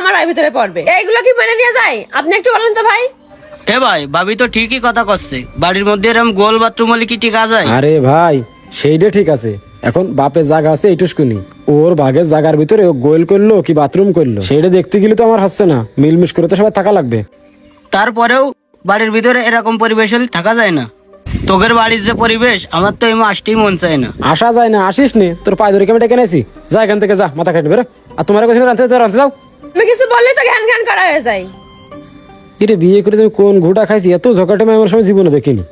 আমার বাড়ির ভিতরে পড়বে। এইগুলো কি মেনে নিয়ে যায়? আপনি একটু বলেন তো ভাই। এ ভাই, ভাবি তো ঠিকই কথা করছে, বাড়ির মধ্যে এরকম গোল বাথরুম হলে কি টিকা যায়? আরে ভাই, সেইটা ঠিক আছে। এখন বাপের জায়গা আছে এইটুকুনি, ওর ভাগের জায়গার ভিতরে ও গোল করলো কি বাথরুম করলো সেইটা দেখতে গেলে তো আমার হচ্ছে না, মিলমিশ করে তো সবাই থাকা লাগবে। তারপরেও বাড়ির ভিতরে এরকম পরিবেশ হলে থাকা যায় না। তোদের বাড়ির যে পরিবেশ, আমার তো এমন আসতেই মন চায় না। আসা যায় না, আসিস নি, তোর পায়ে ধরে কেমন ডেকে নেছি, যা এখান থেকে, যা মাথা খাটবে। আর তোমার কাছে রাঁধতে যাও। আমি কিছু বললেই তো ঘ্যান ঘ্যান করা হয়ে যায়। এরে বিয়ে করে তুমি কোন ঘুটা খাইছি, এত ঝকাটে আমি আমার সময় জীবনে দেখিনি।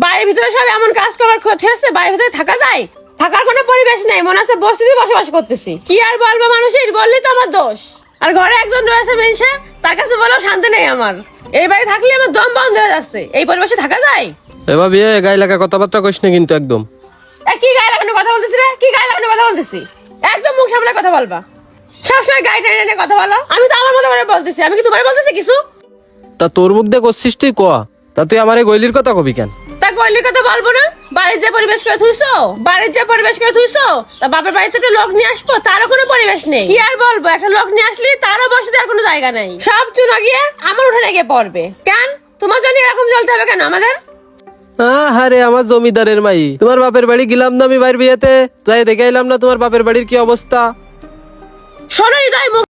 বাড়ির ভিতরে সব এমন কাজ করবার ক্ষতি হচ্ছে, বাড়ির ভিতরে থাকা যায়? থাকার কোনো পরিবেশ নেই, মনে হচ্ছে বস্তিতে বসবাস করতেছি। কি আর বলবো মানুষের, বললেই তো আমার দোষ। আর ঘরে একজন রয়েছে মেনসা, তার কাছে বলেও শান্তি নেই আমার। এই বাড়ি থাকলে আমার দম বন্ধ হয়ে যাচ্ছে। এই পরিবেশে থাকা যায়? এবার বিয়ে গায়ে লাগা কথাবার্তা কইস না কিন্তু একদম। কি গায়ে লাগানো কথা বলতেছি রে? কি গায়ে লাগানো কথা বলতেছি? একদম মুখ সামলে কথা বলবা। সবসময় গায়ে টেনে টেনে কথা বলো। আমি তো আমার মতো করে বলতেছি, আমি কি তোমার বলতেছি কিছু? তা তোর মুখ দিয়ে করছিস তুই কোয়া, তা তুই আমার এই গইলির কথা কবি কেন? তা গলির কথা বলবো না? বাড়ির যে পরিবেশ করে থুইছো, তা বাপের বাড়িতে একটা লোক নিয়ে আসবো, তারও কোনো পরিবেশ নেই। কি আর বলবো, একটা লোক নিয়ে আসলে তারও বসে দেওয়ার কোনো জায়গা নেই। সব চুনো গিয়ে আমার উঠানে গিয়ে পড়বে। কেন তোমার জন্য এরকম চলতে হবে কেন আমাদের? আরে আমার জমিদারের মাই, তোমার বাপের বাড়ি গেলাম না আমি বাইর বিয়েতে, যাই দেখে এলাম না তোমার বাপের বাড়ির কি অবস্থা। শোনো হৃদয়, মুখ